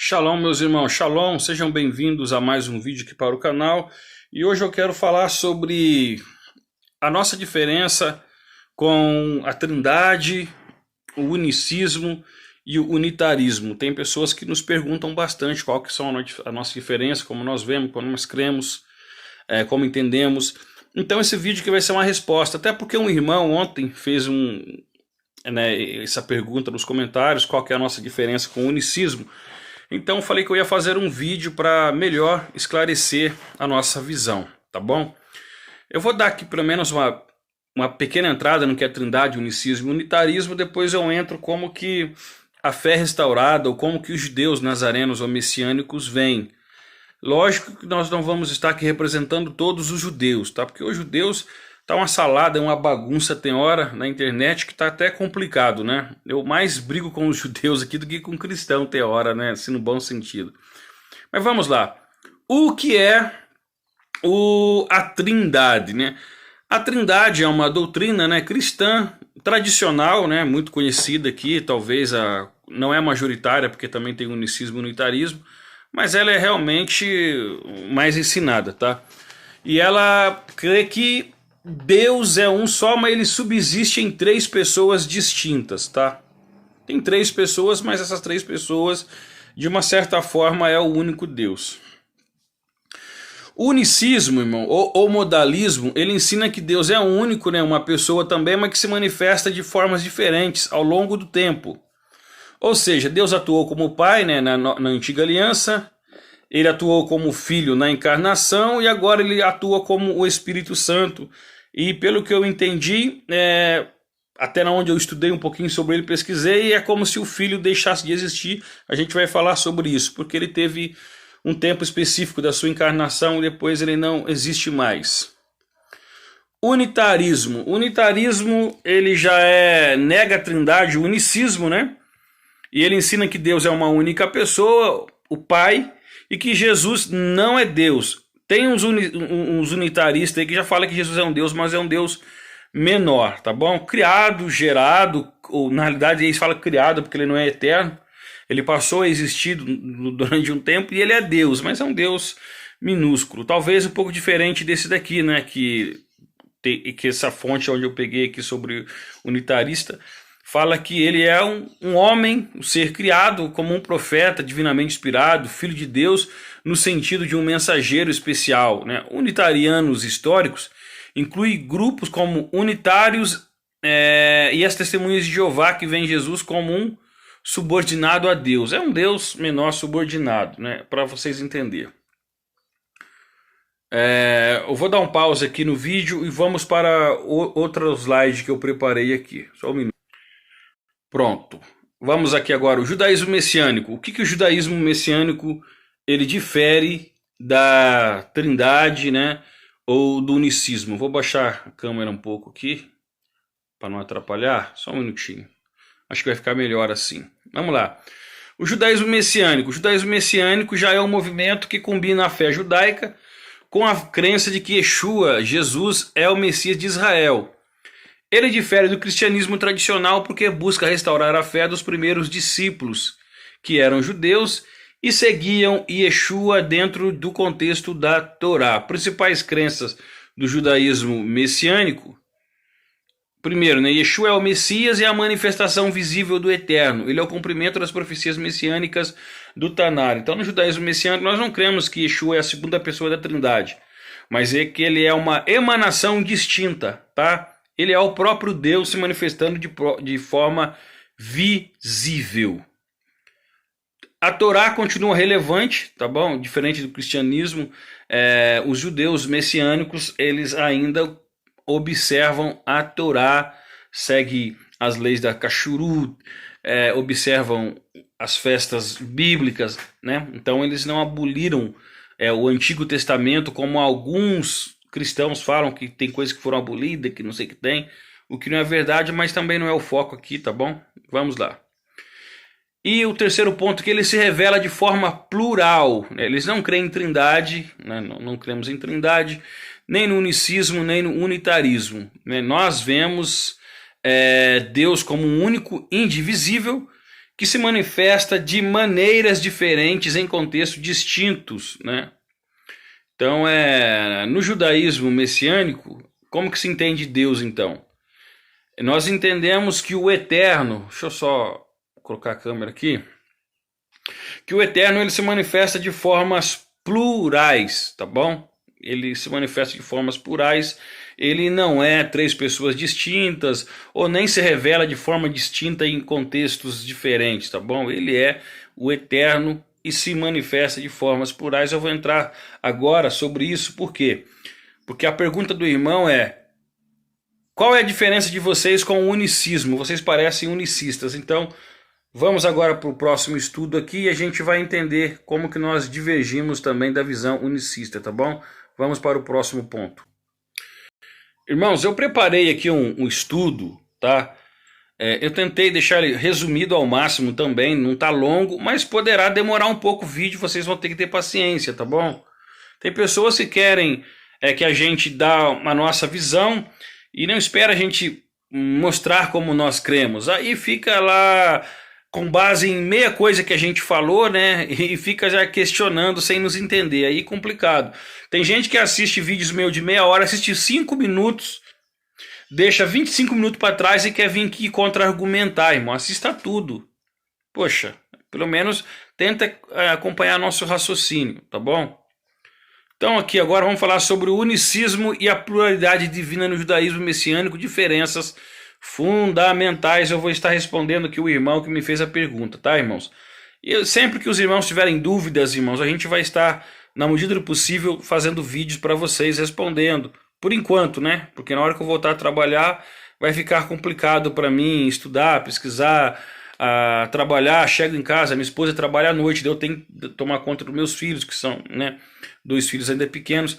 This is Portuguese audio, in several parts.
Shalom, meus irmãos, shalom, sejam bem-vindos a mais um vídeo aqui para o canal. E hoje eu quero falar sobre a nossa diferença com a Trindade, o unicismo e o unitarismo. Tem pessoas que nos perguntam bastante qual que são a nossa diferença, como nós vemos, como nós cremos, como entendemos. Então esse vídeo aqui vai ser uma resposta, até porque um irmão ontem fez essa pergunta nos comentários, qual que é a nossa diferença com o unicismo. Então falei que eu ia fazer um vídeo para melhor esclarecer a nossa visão, tá bom? Eu vou dar aqui pelo menos uma pequena entrada no que é Trindade, unicismo e unitarismo, depois eu entro como que a fé restaurada ou como que os judeus nazarenos ou messiânicos veem. Lógico que nós não vamos estar aqui representando todos os judeus, tá? Porque os judeus tá uma salada, uma bagunça, tem hora na internet que tá até complicado, né? Eu mais brigo com os judeus aqui do que com cristão, tem hora, né? Assim, no bom sentido. Mas vamos lá. O que é a Trindade, né? A Trindade é uma doutrina, né, cristã, tradicional, né, muito conhecida aqui, talvez não é majoritária, porque também tem unicismo e unitarismo, mas ela é realmente mais ensinada, tá? E ela crê que Deus é um só, mas ele subsiste em três pessoas distintas, tá? Tem três pessoas, mas essas três pessoas, de uma certa forma, é o único Deus. O unicismo, irmão, ou modalismo, ele ensina que Deus é único, né? Uma pessoa também, mas que se manifesta de formas diferentes ao longo do tempo. Ou seja, Deus atuou como Pai, né, na antiga aliança, ele atuou como Filho na encarnação e agora ele atua como o Espírito Santo. E pelo que eu entendi, até na onde eu estudei um pouquinho sobre ele, pesquisei, é como se o Filho deixasse de existir. A gente vai falar sobre isso, porque ele teve um tempo específico da sua encarnação e depois ele não existe mais. Unitarismo. Unitarismo, ele já nega a trindade, o unicismo, né? E ele ensina que Deus é uma única pessoa, o Pai, e que Jesus não é Deus. Tem uns unitaristas aí que já falam que Jesus é um Deus, mas é um Deus menor, tá bom? Criado, gerado, ou na realidade eles falam criado porque ele não é eterno. Ele passou a existir durante um tempo e ele é Deus, mas é um Deus minúsculo. Talvez um pouco diferente desse daqui, né? Que essa fonte onde eu peguei aqui sobre unitarista fala que ele é um homem, um ser criado como um profeta divinamente inspirado, filho de Deus, no sentido de um mensageiro especial, né? Unitarianos históricos inclui grupos como unitários e as testemunhas de Jeová que veem Jesus como um subordinado a Deus. É um Deus menor subordinado, né? Para vocês entenderem. Eu vou dar um pause aqui no vídeo e vamos para outro slide que eu preparei aqui. Só um minuto. Pronto. Vamos aqui agora. O judaísmo messiânico. O que o judaísmo messiânico ele difere da Trindade, né? Ou do unicismo? Vou baixar a câmera um pouco aqui para não atrapalhar. Só um minutinho. Acho que vai ficar melhor assim. Vamos lá. O judaísmo messiânico. O judaísmo messiânico já é um movimento que combina a fé judaica com a crença de que Yeshua, Jesus, é o Messias de Israel. Ele difere do cristianismo tradicional porque busca restaurar a fé dos primeiros discípulos, que eram judeus e seguiam Yeshua dentro do contexto da Torá. Principais crenças do judaísmo messiânico. Primeiro, né, Yeshua é o Messias e a manifestação visível do Eterno. Ele é o cumprimento das profecias messiânicas do Tanar. Então, no judaísmo messiânico, nós não cremos que Yeshua é a segunda pessoa da Trindade, mas é que ele é uma emanação distinta, tá? Ele é o próprio Deus se manifestando de forma visível. A Torá continua relevante, tá bom? Diferente do cristianismo, os judeus messiânicos, eles ainda observam a Torá, seguem as leis da Kashrut, observam as festas bíblicas, né? Então eles não aboliram o Antigo Testamento como alguns cristãos falam que tem coisas que foram abolidas, que não sei o que tem, o que não é verdade, mas também não é o foco aqui, tá bom? Vamos lá. E o terceiro ponto é que ele se revela de forma plural, né? Eles não creem em trindade, né? Não cremos em trindade, nem no unicismo, nem no unitarismo, né? Nós vemos Deus como um único indivisível que se manifesta de maneiras diferentes em contextos distintos, né? Então, no judaísmo messiânico, como que se entende Deus, então? Nós entendemos que o Eterno, deixa eu só colocar a câmera aqui, que o Eterno ele se manifesta de formas plurais, tá bom? Ele se manifesta de formas plurais, ele não é três pessoas distintas, ou nem se revela de forma distinta em contextos diferentes, tá bom? Ele é o Eterno e se manifesta de formas plurais. Eu vou entrar agora sobre isso, por quê? Porque a pergunta do irmão é: qual é a diferença de vocês com o unicismo? Vocês parecem unicistas. Então, vamos agora para o próximo estudo aqui e a gente vai entender como que nós divergimos também da visão unicista, tá bom? Vamos para o próximo ponto. Irmãos, eu preparei aqui um estudo, tá? Eu tentei deixar ele resumido ao máximo também, não tá longo, mas poderá demorar um pouco o vídeo, vocês vão ter que ter paciência, tá bom? Tem pessoas que querem que a gente dá a nossa visão e não espera a gente mostrar como nós cremos. Aí fica lá com base em meia coisa que a gente falou, né? E fica já questionando sem nos entender. Aí complicado. Tem gente que assiste vídeos meus de meia hora, assiste 5 minutos, deixa 25 minutos para trás e quer vir aqui contra-argumentar, irmão. Assista tudo. Poxa, pelo menos tenta acompanhar nosso raciocínio, tá bom? Então aqui agora vamos falar sobre o unicismo e a pluralidade divina no judaísmo messiânico, diferenças fundamentais. Eu vou estar respondendo aqui o irmão que me fez a pergunta, tá, irmãos? E sempre que os irmãos tiverem dúvidas, irmãos, a gente vai estar, na medida do possível, fazendo vídeos para vocês respondendo. Por enquanto, né? Porque na hora que eu voltar a trabalhar, vai ficar complicado para mim estudar, pesquisar, trabalhar. Chego em casa, minha esposa trabalha à noite, daí eu tenho que tomar conta dos meus filhos, que são, né, 2 filhos ainda pequenos.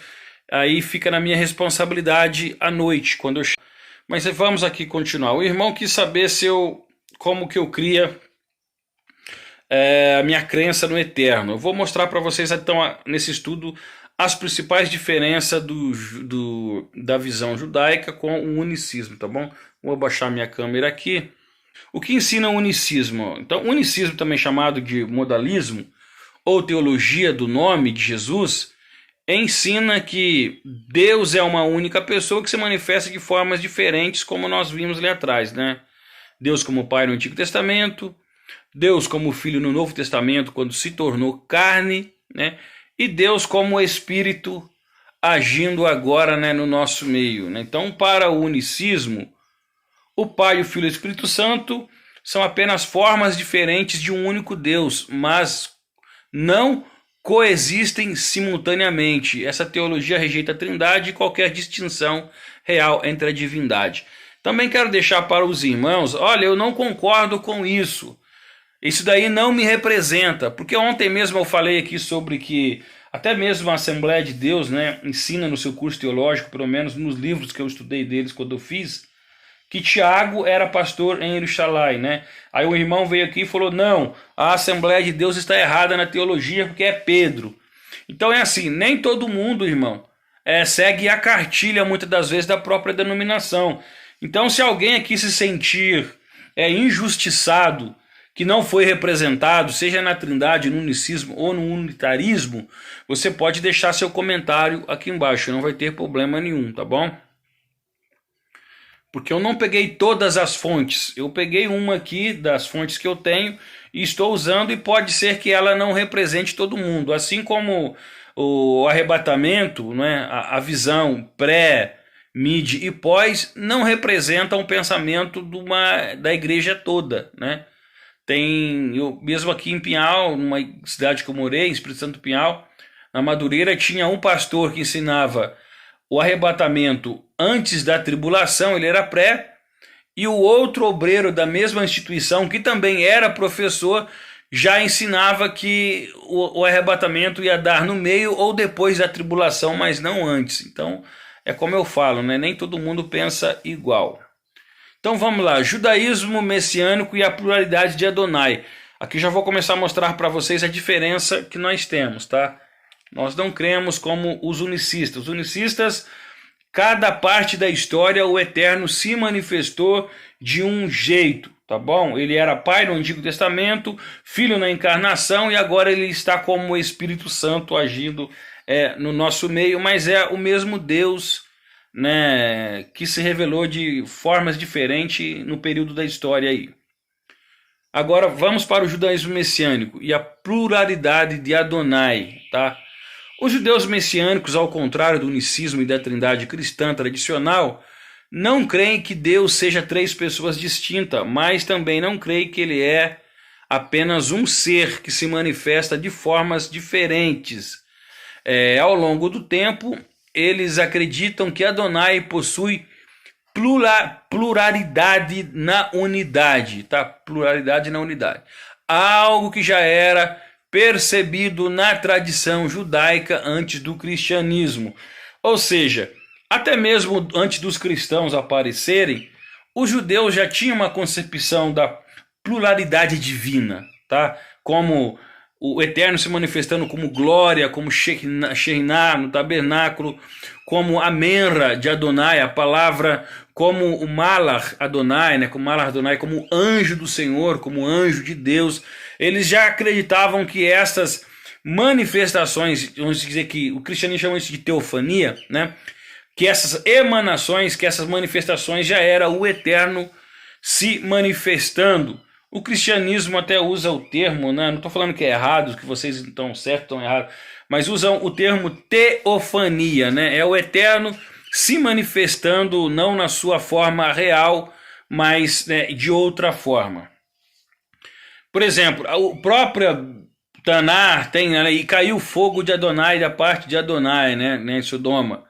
Aí fica na minha responsabilidade à noite, quando eu chego. Mas vamos aqui continuar. O irmão quis saber como que eu cria a minha crença no Eterno. Eu vou mostrar para vocês então nesse estudo as principais diferenças da visão judaica com o unicismo, tá bom? Vou baixar minha câmera aqui. O que ensina o unicismo? Então, o unicismo, também chamado de modalismo ou teologia do nome de Jesus, ensina que Deus é uma única pessoa que se manifesta de formas diferentes, como nós vimos ali atrás, né? Deus como Pai no Antigo Testamento, Deus como Filho no Novo Testamento, quando se tornou carne, né? E Deus como Espírito agindo agora, né, no nosso meio, né? Então, para o unicismo, o Pai, o Filho e o Espírito Santo são apenas formas diferentes de um único Deus, mas não coexistem simultaneamente. Essa teologia rejeita a Trindade e qualquer distinção real entre a divindade. Também quero deixar para os irmãos, olha, eu não concordo com isso. Isso daí não me representa, porque ontem mesmo eu falei aqui sobre que até mesmo a Assembleia de Deus, né, ensina no seu curso teológico, pelo menos nos livros que eu estudei deles quando eu fiz, que Tiago era pastor em Jerusalém, né? Aí o irmão veio aqui e falou: não, a Assembleia de Deus está errada na teologia porque é Pedro. Então é assim, nem todo mundo, irmão, segue a cartilha muitas das vezes da própria denominação. Então, se alguém aqui se sentir injustiçado, que não foi representado, seja na Trindade, no unicismo ou no unitarismo, você pode deixar seu comentário aqui embaixo, não vai ter problema nenhum, tá bom? Porque eu não peguei todas as fontes, eu peguei uma aqui das fontes que eu tenho e estou usando, e pode ser que ela não represente todo mundo, assim como o arrebatamento, né, a visão pré, mid e pós não representam o pensamento da igreja toda, né? Eu mesmo aqui em Pinhal, numa cidade que eu morei, em Espírito Santo Pinhal, na Madureira, tinha um pastor que ensinava o arrebatamento antes da tribulação, ele era pré, e o outro obreiro da mesma instituição, que também era professor, já ensinava que o arrebatamento ia dar no meio ou depois da tribulação, mas não antes. Então, é como eu falo, né? Nem todo mundo pensa igual. Então vamos lá, judaísmo messiânico e a pluralidade de Adonai. Aqui já vou começar a mostrar para vocês a diferença que nós temos, tá? Nós não cremos como os unicistas. Os unicistas, cada parte da história, o Eterno se manifestou de um jeito. tá bom? Ele era pai no Antigo Testamento, filho na encarnação e agora ele está como o Espírito Santo agindo no nosso meio, mas é o mesmo Deus, né, que se revelou de formas diferentes no período da história aí. Agora vamos para o judaísmo messiânico e a pluralidade de Adonai, tá? Os judeus messiânicos, ao contrário do unicismo e da trindade cristã tradicional, não creem que Deus seja três pessoas distintas, mas também não creem que ele é apenas um ser que se manifesta de formas diferentes. Ao longo do tempo, eles acreditam que Adonai possui pluralidade na unidade, tá? Pluralidade na unidade. Algo que já era percebido na tradição judaica antes do cristianismo. Ou seja, até mesmo antes dos cristãos aparecerem, os judeus já tinham uma concepção da pluralidade divina, tá? Como o Eterno se manifestando como glória, como Shekinah no tabernáculo, como a Menra de Adonai, a palavra, como o Malach Adonai, né? Como Malach Adonai, como anjo do Senhor, como anjo de Deus. Eles já acreditavam que essas manifestações, vamos dizer que o cristianismo chama isso de teofania, né? Que essas emanações, que essas manifestações já era o Eterno se manifestando. O cristianismo até usa o termo, né? Não estou falando que é errado, que vocês estão certos, estão errados, mas usam o termo teofania, né? É o Eterno se manifestando não na sua forma real, mas, né, de outra forma. Por exemplo, o próprio Tanar tem, né, e caiu fogo de Adonai da parte de Adonai, né, em Sodoma.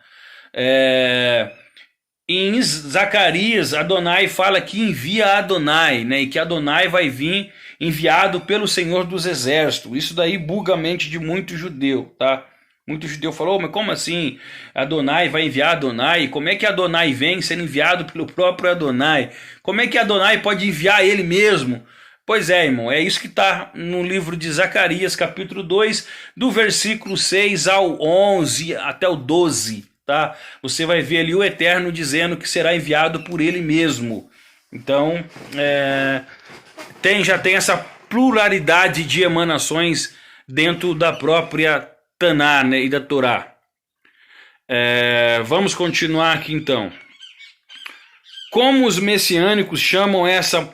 Em Zacarias, Adonai fala que envia Adonai, né, e que Adonai vai vir enviado pelo Senhor dos Exércitos. Isso daí buga a mente de muito judeu, tá? Muito judeu falou, mas como assim Adonai vai enviar Adonai? Como é que Adonai vem sendo enviado pelo próprio Adonai? Como é que Adonai pode enviar ele mesmo? Pois é, irmão, é isso que está no livro de Zacarias, capítulo 2, do versículo 6 ao 11 até o 12, tá? Você vai ver ali o Eterno dizendo que será enviado por ele mesmo. Então, já tem essa pluralidade de emanações dentro da própria Taná, né, e da Torá. Vamos continuar aqui então. Como os messiânicos chamam essa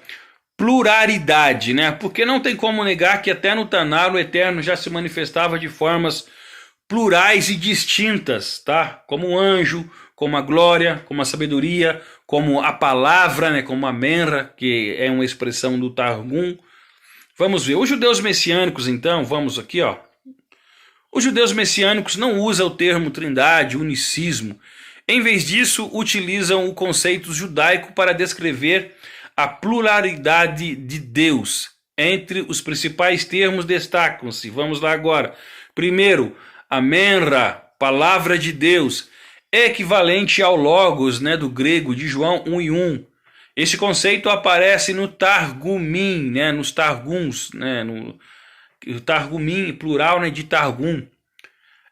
pluralidade, né? Porque não tem como negar que até no Taná o Eterno já se manifestava de formas plurais e distintas, tá? Como o anjo, como a glória, como a sabedoria, como a palavra, né? Como a Menra, que é uma expressão do Targum. Vamos ver. Os judeus messiânicos, então, vamos aqui, ó. Os judeus messiânicos não usam o termo trindade, unicismo. Em vez disso, utilizam o conceito judaico para descrever a pluralidade de Deus. Entre os principais termos destacam-se, vamos lá agora. Primeiro, a Menra, palavra de Deus, é equivalente ao Logos, né, do grego, de João 1:1. Este conceito aparece no Targumim, né, nos Targums, né, no Targumim, plural, né, de Targum,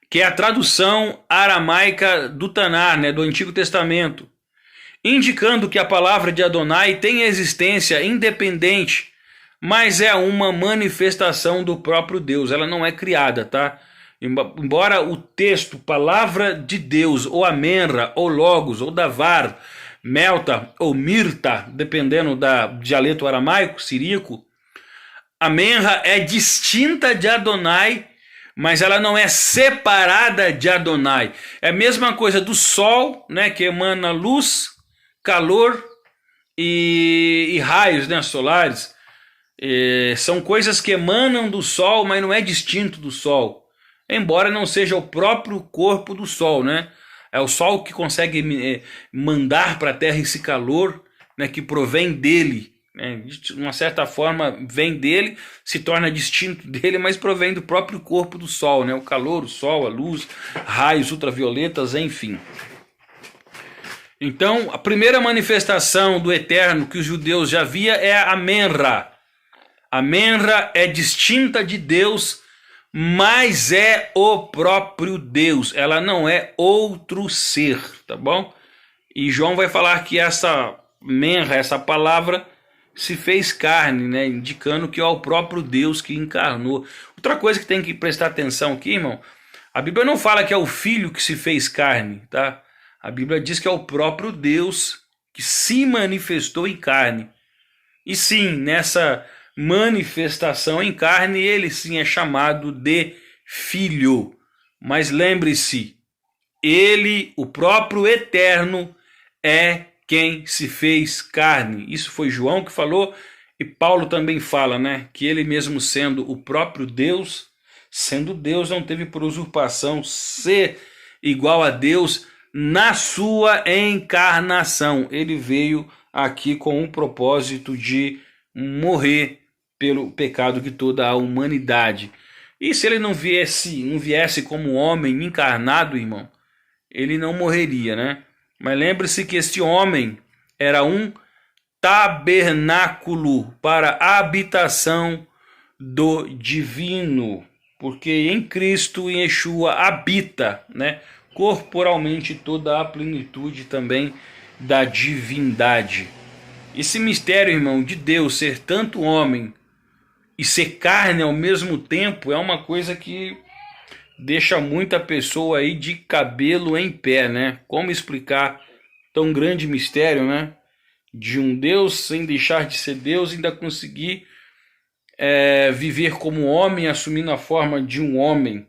que é a tradução aramaica do Tanar, né, do Antigo Testamento, indicando que a palavra de Adonai tem existência independente, mas é uma manifestação do próprio Deus, ela não é criada, tá? Embora o texto, palavra de Deus, ou a Menra, ou Logos, ou Davar, Melta, ou Mirta, dependendo do dialeto aramaico, siríaco, a Menra é distinta de Adonai, mas ela não é separada de Adonai. É a mesma coisa do sol, né, que emana luz, calor e raios, né, solares. São coisas que emanam do sol, mas não é distinto do sol. Embora não seja o próprio corpo do sol, né? É o sol que consegue mandar para a terra esse calor, né, que provém dele. De uma certa forma vem dele, se torna distinto dele, mas provém do próprio corpo do sol, né? O calor, o sol, a luz, raios ultravioletas, enfim. Então, a primeira manifestação do Eterno que os judeus já via é a Menra. A Menra é distinta de Deus, mas é o próprio Deus. Ela não é outro ser, tá bom? E João vai falar que essa Menra, essa palavra, se fez carne, né? Indicando que é o próprio Deus que encarnou. Outra coisa que tem que prestar atenção aqui, irmão, a Bíblia não fala que é o Filho que se fez carne, tá? A Bíblia diz que é o próprio Deus que se manifestou em carne. E sim, nessa manifestação em carne, ele sim é chamado de Filho. Mas lembre-se, ele, o próprio Eterno, é quem se fez carne. Isso foi João que falou, e Paulo também fala, né? Que ele mesmo sendo o próprio Deus, sendo Deus, não teve por usurpação ser igual a Deus na sua encarnação. Ele veio aqui com um propósito de morrer pelo pecado de toda a humanidade. E se ele não viesse como homem encarnado, irmão, ele não morreria, né? Mas lembre-se que este homem era um tabernáculo para a habitação do divino, porque em Cristo, em Yeshua, habita, né, corporalmente toda a plenitude também da divindade. Esse mistério, irmão, de Deus ser tanto homem e ser carne ao mesmo tempo é uma coisa que deixa muita pessoa aí de cabelo em pé, né? Como explicar tão grande mistério, né? De um Deus sem deixar de ser Deus, ainda conseguir viver como homem, assumindo a forma de um homem.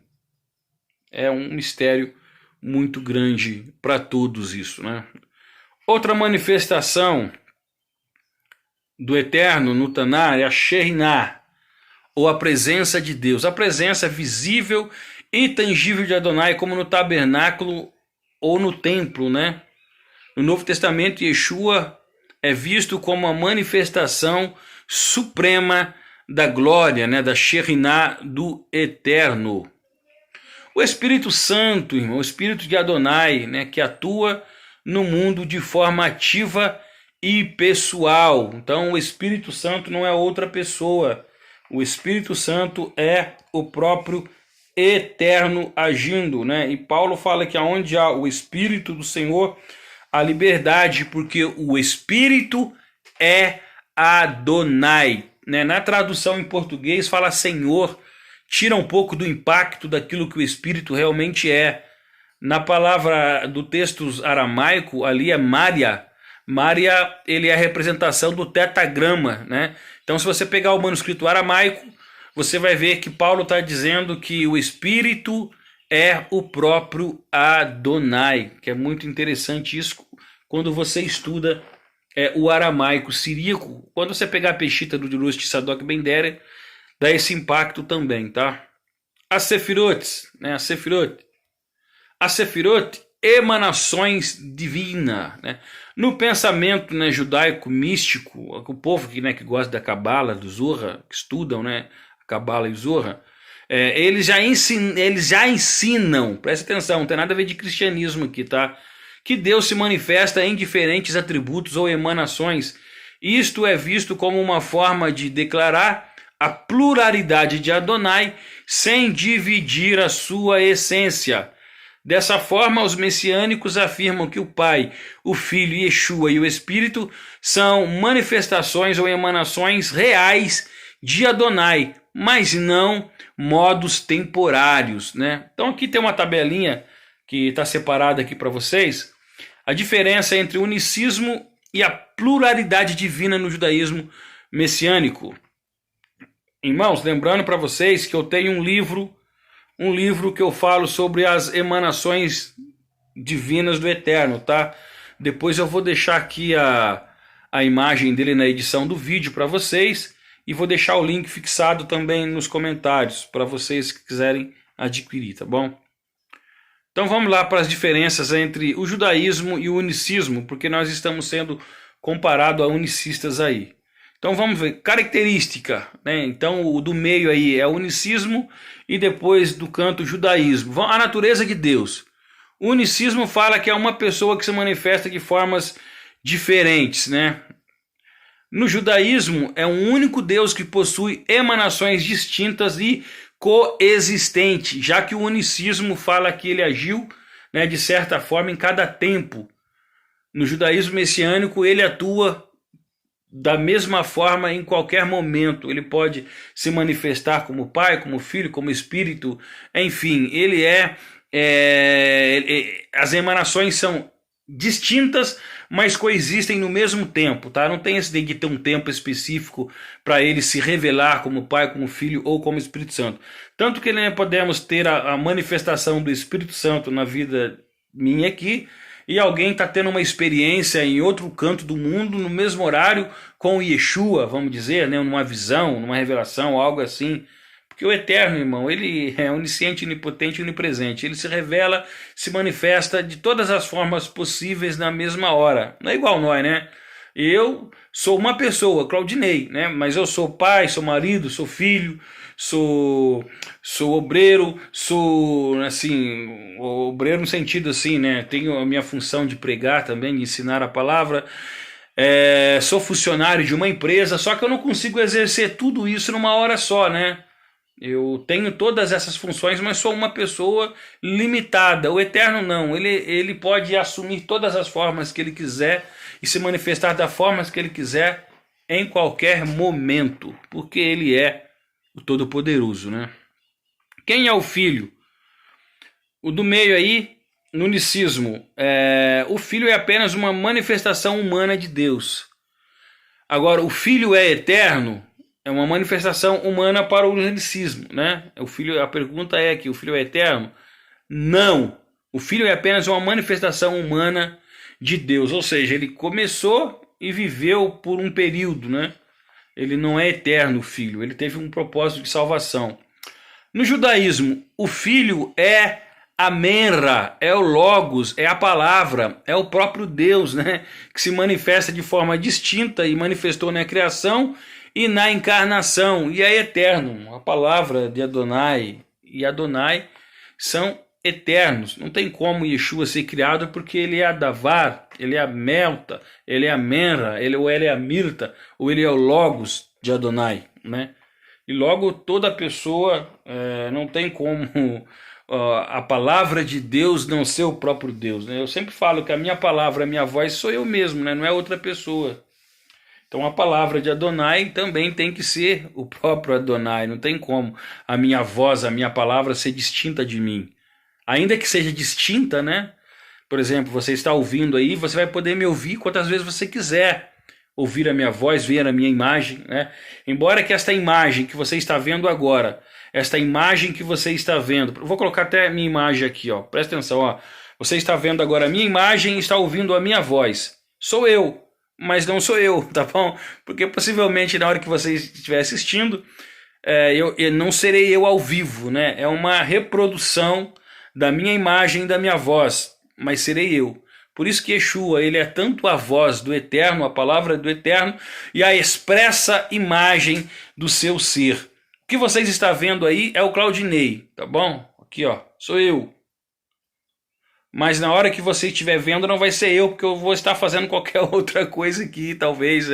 É um mistério muito grande para todos isso, né? Outra manifestação do Eterno no Taná é a Shekhinah, ou a presença de Deus. A presença visível e tangível de Adonai, como no tabernáculo ou no templo, né? No Novo Testamento, Yeshua é visto como a manifestação suprema da glória, né? Da Shekhinah do Eterno. O Espírito Santo, irmão, o Espírito de Adonai, né? Que atua no mundo de forma ativa e pessoal. Então, o Espírito Santo não é outra pessoa. O Espírito Santo é o próprio Eterno agindo, né? E Paulo fala que aonde há o Espírito do Senhor, há liberdade, porque o Espírito é Adonai, né? Na tradução em português fala Senhor, tira um pouco do impacto daquilo que o Espírito realmente é. Na palavra do texto aramaico, ali é Maria. Maria, ele é a representação do tetagrama, né? Então, se você pegar o manuscrito aramaico, você vai ver que Paulo está dizendo que o Espírito é o próprio Adonai, que é muito interessante isso quando você estuda o aramaico siríaco. Quando você pegar a Peshita do Dilus de Sadok Ben Dere, dá esse impacto também, tá? As Sefirot, né? As Sefirot, emanações divinas, né? No pensamento, né, judaico místico, o povo que gosta da Cabala, do Zohar, que estudam, né, a Cabala e o Zohar, eles já ensinam, presta atenção, não tem nada a ver de cristianismo aqui, tá? Que Deus se manifesta em diferentes atributos ou emanações. Isto é visto como uma forma de declarar a pluralidade de Adonai sem dividir a sua essência. Dessa forma, os messiânicos afirmam que o Pai, o Filho, Yeshua e o Espírito são manifestações ou emanações reais de Adonai, mas não modos temporários, né? Então aqui tem uma tabelinha que está separada aqui para vocês. A diferença entre o unicismo e a pluralidade divina no judaísmo messiânico. Irmãos, lembrando para vocês que eu tenho um livro que eu falo sobre as emanações divinas do Eterno, tá? Depois eu vou deixar aqui a imagem dele na edição do vídeo para vocês e vou deixar o link fixado também nos comentários para vocês que quiserem adquirir, tá bom? Então vamos lá para as diferenças entre o judaísmo e o unicismo, porque nós estamos sendo comparados a unicistas aí. Então vamos ver, característica, né? Então o do meio aí é o unicismo e depois do canto o judaísmo. A natureza de Deus. O unicismo fala que é uma pessoa que se manifesta de formas diferentes, né? No judaísmo é um único Deus que possui emanações distintas e coexistentes, já que o unicismo fala que ele agiu, né, de certa forma em cada tempo. No judaísmo messiânico ele atua da mesma forma em qualquer momento. Ele pode se manifestar como Pai, como Filho, como Espírito, enfim, ele as emanações são distintas, mas coexistem no mesmo tempo, tá? Não tem esse de ter um tempo específico para ele se revelar como Pai, como Filho ou como Espírito Santo. Tanto que podemos ter a manifestação do Espírito Santo na vida minha aqui, e alguém está tendo uma experiência em outro canto do mundo, no mesmo horário, com o Yeshua, vamos dizer, né? Numa visão, numa revelação, algo assim. Porque o Eterno, irmão, ele é onisciente, onipotente e onipresente. Ele se revela, se manifesta de todas as formas possíveis na mesma hora. Não é igual nós, né? Eu sou uma pessoa, Claudinei, né? Mas eu sou pai, sou marido, sou filho, sou obreiro, sou, assim, obreiro no sentido assim, né? Tenho a minha função de pregar também, de ensinar a palavra. Sou funcionário de uma empresa, só que eu não consigo exercer tudo isso numa hora só, né? Eu tenho todas essas funções, mas sou uma pessoa limitada. O Eterno não, ele pode assumir todas as formas que ele quiser e se manifestar da forma que ele quiser em qualquer momento, porque ele é o Todo-Poderoso, né? Quem é o Filho? O do meio aí, no unicismo, o Filho é apenas uma manifestação humana de Deus. Agora, o Filho é eterno, é uma manifestação humana para o unicismo, né? O Filho, a pergunta é que o Filho é eterno? Não. O Filho é apenas uma manifestação humana de Deus, ou seja, ele começou e viveu por um período, né? Ele não é eterno, o Filho, ele teve um propósito de salvação. No judaísmo, o Filho é a Menra, é o Logos, é a palavra, é o próprio Deus, né? Que se manifesta de forma distinta e manifestou na criação e na encarnação, e é eterno. A palavra de Adonai e Adonai são eternos. Não tem como Yeshua ser criado, porque ele é a Davar, ele é a Melta, ele é a Menra, ou ele é a Mirta, ou ele é o Logos de Adonai, né? E logo toda pessoa, não tem como a palavra de Deus não ser o próprio Deus, né? Eu sempre falo que a minha palavra, a minha voz sou eu mesmo, né? Não é outra pessoa. Então a palavra de Adonai também tem que ser o próprio Adonai. Não tem como a minha voz, a minha palavra ser distinta de mim. Ainda que seja distinta, né? Por exemplo, você está ouvindo aí, você vai poder me ouvir quantas vezes você quiser. Ouvir a minha voz, ver a minha imagem, né? Embora que esta imagem que você está vendo agora, esta imagem que você está vendo, vou colocar até a minha imagem aqui, ó. Presta atenção, ó. Você está vendo agora a minha imagem e está ouvindo a minha voz. Sou eu, mas não sou eu, tá bom? Porque possivelmente na hora que você estiver assistindo, eu não serei eu ao vivo, né? É uma reprodução da minha imagem e da minha voz, mas serei eu. Por isso que Yeshua, ele é tanto a voz do Eterno, a palavra do Eterno, e a expressa imagem do seu ser. O que vocês estão vendo aí é o Claudinei, tá bom? Aqui, ó, sou eu. Mas na hora que você estiver vendo, não vai ser eu, porque eu vou estar fazendo qualquer outra coisa aqui, talvez,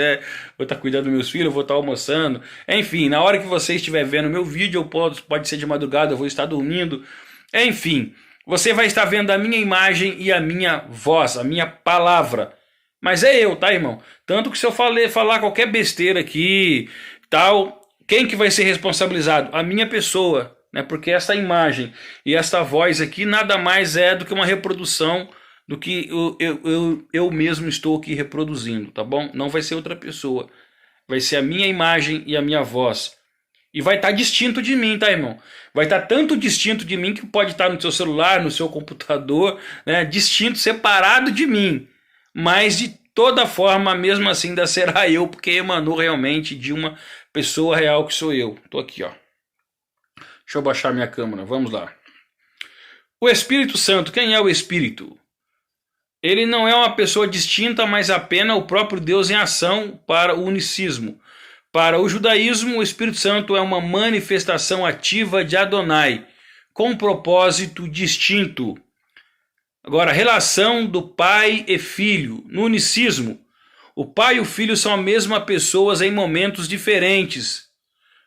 vou estar cuidando dos meus filhos, vou estar almoçando. Enfim, na hora que você estiver vendo meu vídeo, pode ser de madrugada, eu vou estar dormindo. Enfim, você vai estar vendo a minha imagem e a minha voz, a minha palavra. Mas é eu, tá, irmão? Tanto que se eu falar qualquer besteira aqui, tal, quem que vai ser responsabilizado? A minha pessoa, né? Porque essa imagem e essa voz aqui nada mais é do que uma reprodução do que eu mesmo estou aqui reproduzindo, tá bom? Não vai ser outra pessoa. Vai ser a minha imagem e a minha voz. E vai estar distinto de mim, tá, irmão? Vai estar tanto distinto de mim que pode estar no seu celular, no seu computador, né? Distinto, separado de mim. Mas de toda forma, mesmo assim, ainda será eu, porque emanou realmente de uma pessoa real que sou eu. Tô aqui, ó. Deixa eu baixar minha câmera, vamos lá. O Espírito Santo, quem é o Espírito? Ele não é uma pessoa distinta, mas apenas o próprio Deus em ação para o unicismo. Para o judaísmo, o Espírito Santo é uma manifestação ativa de Adonai, com um propósito distinto. Agora, a relação do pai e filho. No unicismo, o pai e o filho são a mesma pessoa em momentos diferentes.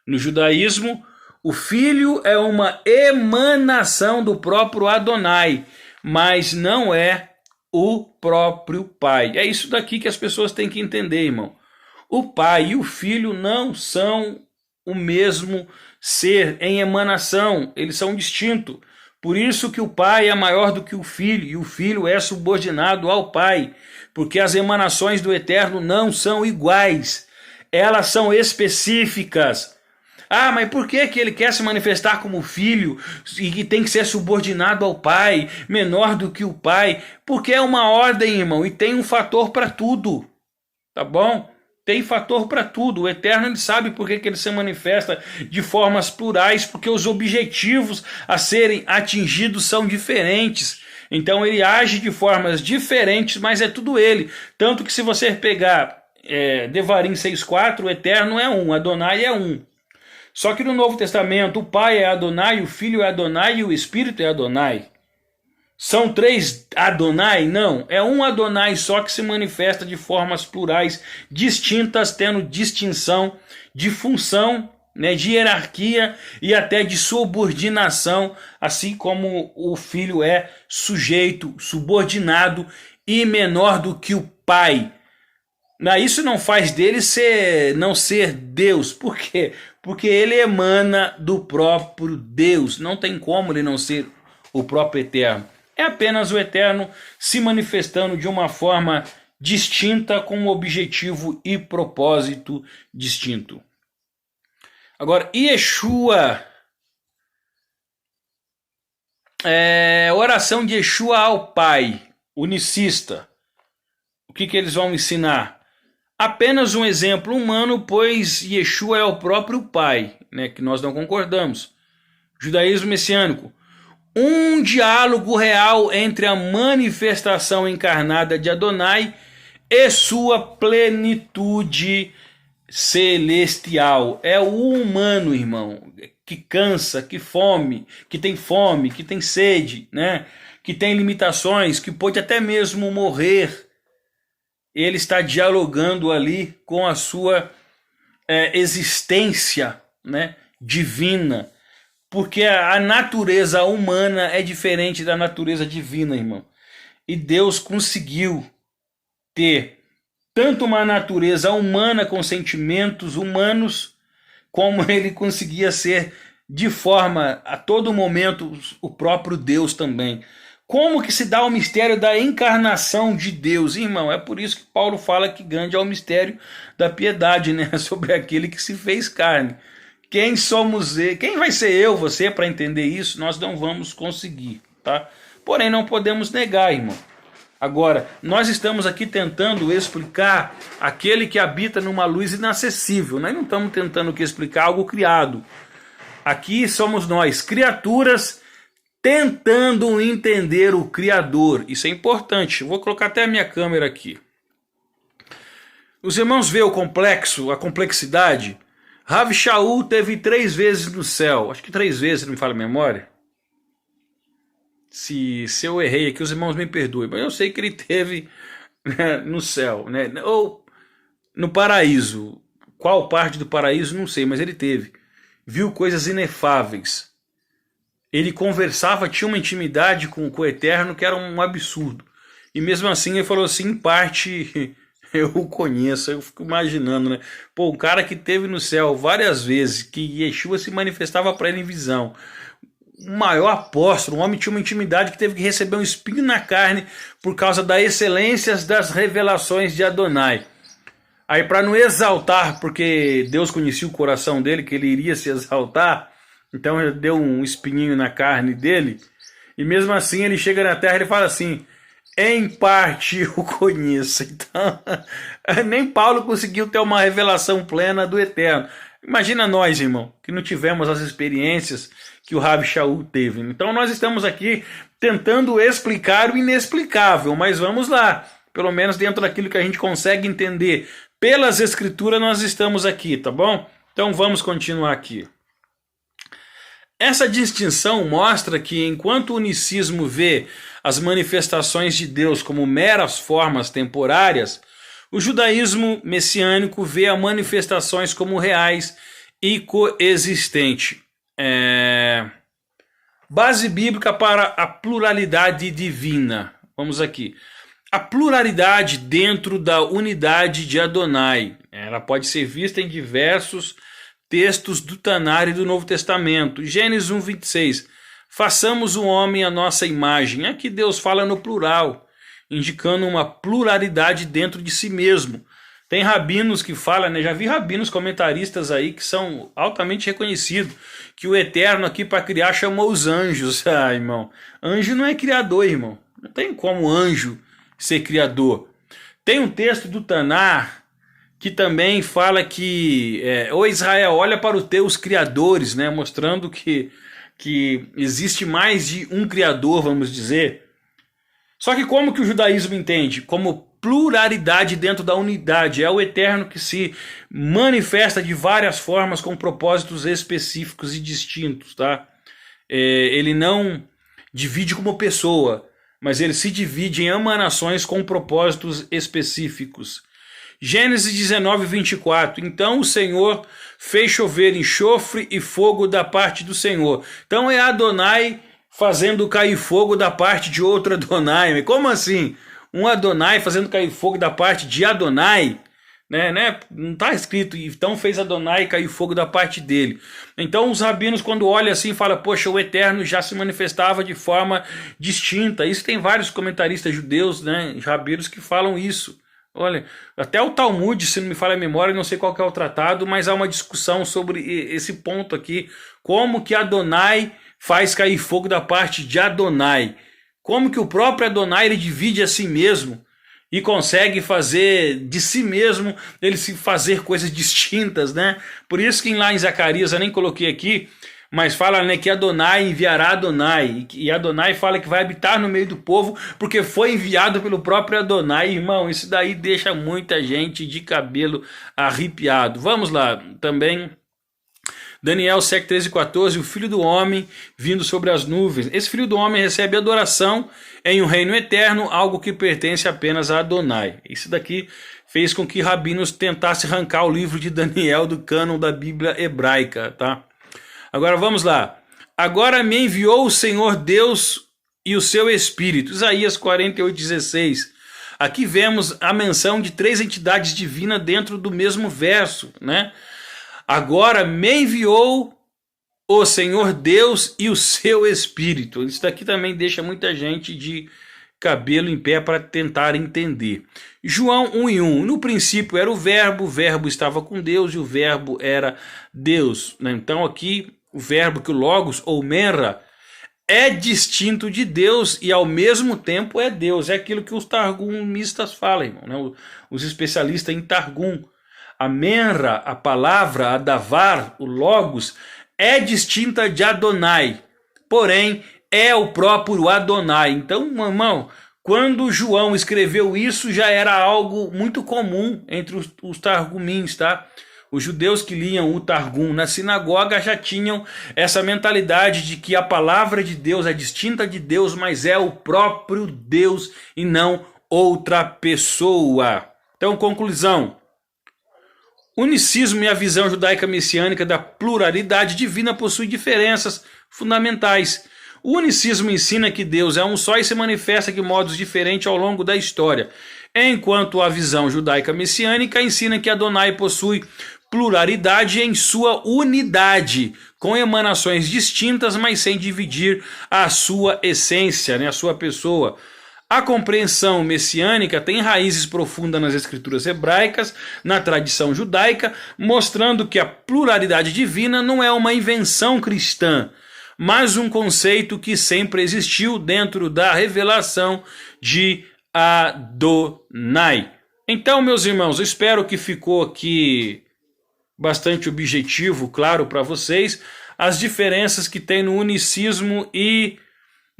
No judaísmo, o filho é uma emanação do próprio Adonai, mas não é o próprio pai. É isso daqui que as pessoas têm que entender, irmão. O Pai e o Filho não são o mesmo ser em emanação, eles são distintos. Por isso que o Pai é maior do que o Filho, e o Filho é subordinado ao Pai, porque as emanações do Eterno não são iguais, elas são específicas. Ah, mas por que ele quer se manifestar como filho e que tem que ser subordinado ao pai, menor do que o pai? Porque é uma ordem, irmão, e tem um fator para tudo, tá bom? Tem fator para tudo. O Eterno, ele sabe por que ele se manifesta de formas plurais, porque os objetivos a serem atingidos são diferentes. Então ele age de formas diferentes, mas é tudo ele. Tanto que se você pegar Devarim 6,4, o Eterno é um, Adonai é um. Só que no Novo Testamento o Pai é Adonai, o Filho é Adonai e o Espírito é Adonai. São três Adonai? Não, é um Adonai só que se manifesta de formas plurais, distintas, tendo distinção de função, né, de hierarquia e até de subordinação, assim como o Filho é sujeito, subordinado e menor do que o Pai. Isso não faz dele não ser Deus. Por quê? Porque ele emana do próprio Deus. Não tem como ele não ser o próprio Eterno. É apenas o Eterno se manifestando de uma forma distinta, com um objetivo e propósito distinto. Agora, Yeshua, oração de Yeshua ao Pai, unicista. O que eles vão ensinar? Apenas um exemplo humano, pois Yeshua é o próprio Pai, né, que nós não concordamos. Judaísmo messiânico. Um diálogo real entre a manifestação encarnada de Adonai e sua plenitude celestial. É o humano, irmão, que cansa, que tem sede, né, que tem limitações, que pode até mesmo morrer. Ele está dialogando ali com a sua existência, né, divina, porque a natureza humana é diferente da natureza divina, irmão. E Deus conseguiu ter tanto uma natureza humana com sentimentos humanos, como ele conseguia ser de forma a todo momento o próprio Deus também. Como que se dá o mistério da encarnação de Deus? Irmão, é por isso que Paulo fala que grande é o mistério da piedade, né? Sobre aquele que se fez carne. Quem somos? Quem vai ser eu, você, para entender isso? Nós não vamos conseguir, tá? Porém, não podemos negar, irmão. Agora, nós estamos aqui tentando explicar aquele que habita numa luz inacessível. Nós não estamos tentando aqui explicar algo criado. Aqui somos nós, criaturas, tentando entender o Criador. Isso é importante. Vou colocar até a minha câmera aqui. Os irmãos veem o complexo, a complexidade. Rav Shaul teve 3 vezes no céu. Acho que 3 vezes, não me fala a memória. Se eu errei aqui, os irmãos me perdoem. Mas eu sei que ele teve, né, no céu, né? Ou no paraíso. Qual parte do paraíso, não sei, mas ele teve. Viu coisas inefáveis. Ele conversava, tinha uma intimidade com o Eterno que era um absurdo. E mesmo assim ele falou assim, em parte eu o conheço. Eu fico imaginando, né? Pô, um cara que teve no céu várias vezes, que Yeshua se manifestava para ele em visão. O maior apóstolo, um homem tinha uma intimidade que teve que receber um espinho na carne por causa das excelências das revelações de Adonai. Aí, para não exaltar, porque Deus conhecia o coração dele, que ele iria se exaltar, então ele deu um espinhinho na carne dele, e mesmo assim ele chega na terra e fala assim, em parte eu conheço. Então, nem Paulo conseguiu ter uma revelação plena do Eterno. Imagina nós, irmão, que não tivemos as experiências que o Rav Shaul teve. Então nós estamos aqui tentando explicar o inexplicável, mas vamos lá, pelo menos dentro daquilo que a gente consegue entender. Pelas escrituras nós estamos aqui, tá bom? Então vamos continuar aqui. Essa distinção mostra que enquanto o unicismo vê as manifestações de Deus como meras formas temporárias, o judaísmo messiânico vê as manifestações como reais e coexistentes. Base bíblica para a pluralidade divina. Vamos aqui. a pluralidade dentro da unidade de Adonai. Ela pode ser vista em diversos textos do Tanar e do Novo Testamento. Gênesis 1:26. Façamos o homem à nossa imagem. Aqui Deus fala no plural, indicando uma pluralidade dentro de si mesmo. Tem rabinos que falam, né? Já vi rabinos comentaristas aí que são altamente reconhecidos, que o Eterno aqui para criar chamou os anjos. Ah, irmão, anjo não é criador, irmão. Não tem como anjo ser criador. Tem um texto do Tanar que também fala que ô Israel, olha para os teus criadores, né? Mostrando que existe mais de um criador, vamos dizer. Só que como que o judaísmo entende? Como pluralidade dentro da unidade. É o Eterno que se manifesta de várias formas com propósitos específicos e distintos, tá? Ele não divide como pessoa, mas ele se divide em emanações com propósitos específicos. Gênesis 19:24. Então o Senhor fez chover enxofre e fogo da parte do Senhor. Então é Adonai fazendo cair fogo da parte de outro Adonai. Como assim? Um Adonai fazendo cair fogo da parte de Adonai? Não está escrito, então fez Adonai cair fogo da parte dele. Então os rabinos, quando olham assim, falam, poxa, o Eterno já se manifestava de forma distinta. Isso tem vários comentaristas judeus, né, rabinos, que falam isso. Olha, até o Talmud, se não me falha a memória, não sei qual que é o tratado, mas há uma discussão sobre esse ponto aqui. Como que Adonai faz cair fogo da parte de Adonai? Como que o próprio Adonai ele divide a si mesmo e consegue fazer de si mesmo ele se fazer coisas distintas, né? Por isso que lá em Zacarias, eu nem coloquei aqui, mas fala, né, que Adonai enviará Adonai, e Adonai fala que vai habitar no meio do povo, porque foi enviado pelo próprio Adonai. Irmão, isso daí deixa muita gente de cabelo arrepiado. Vamos lá, também Daniel 7:13-14, o Filho do Homem vindo sobre as nuvens. Esse Filho do Homem recebe adoração em um reino eterno, algo que pertence apenas a Adonai. Isso daqui fez com que rabinos tentassem arrancar o livro de Daniel do cânon da Bíblia hebraica, tá? Agora vamos lá. Agora me enviou o Senhor Deus e o seu Espírito. Isaías 48:16. Aqui vemos a menção de três entidades divinas dentro do mesmo verso, né? Agora me enviou o Senhor Deus e o seu Espírito. Isso daqui também deixa muita gente de cabelo em pé para tentar entender. João 1:1. No princípio era o verbo estava com Deus e o verbo era Deus. Então aqui o verbo que o Logos ou Menra é distinto de Deus e ao mesmo tempo é Deus. É aquilo que os targumistas falam, irmão, né? Os especialistas em Targum. A Menra, a palavra, a Davar, o Logos, é distinta de Adonai, porém é o próprio Adonai. Então, irmão, quando João escreveu isso, já era algo muito comum entre os targumins, tá? Os judeus que liam o Targum na sinagoga já tinham essa mentalidade de que a palavra de Deus é distinta de Deus, mas é o próprio Deus e não outra pessoa. Então, conclusão. Unicismo e a visão judaica messiânica da pluralidade divina possui diferenças fundamentais. O unicismo ensina que Deus é um só e se manifesta de modos diferentes ao longo da história, enquanto a visão judaica messiânica ensina que Adonai possui pluralidade em sua unidade, com emanações distintas, mas sem dividir a sua essência, né, a sua pessoa. A compreensão messiânica tem raízes profundas nas escrituras hebraicas, na tradição judaica, mostrando que a pluralidade divina não é uma invenção cristã, mas um conceito que sempre existiu dentro da revelação de Adonai. Então, meus irmãos, eu espero que ficou aqui bastante objetivo, claro para vocês, as diferenças que tem no unicismo e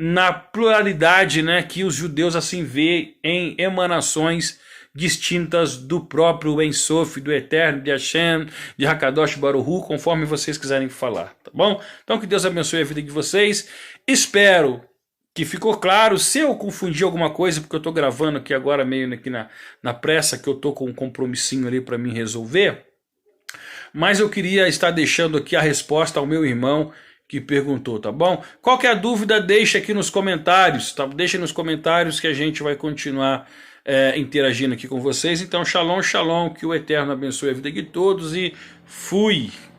na pluralidade, né, que os judeus assim vê em emanações distintas do próprio Ein Sof, do Eterno, de Hashem, de Hakadosh Baruch Hu, conforme vocês quiserem falar, tá bom? Então que Deus abençoe a vida de vocês. Espero que ficou claro. Se eu confundi alguma coisa, porque eu estou gravando aqui agora meio aqui na pressa, que eu estou com um compromissinho ali para mim resolver, mas eu queria estar deixando aqui a resposta ao meu irmão que perguntou, tá bom? Qualquer dúvida, deixa aqui nos comentários, tá? Deixa nos comentários que a gente vai continuar interagindo aqui com vocês. Então, shalom, shalom, que o Eterno abençoe a vida de todos e fui!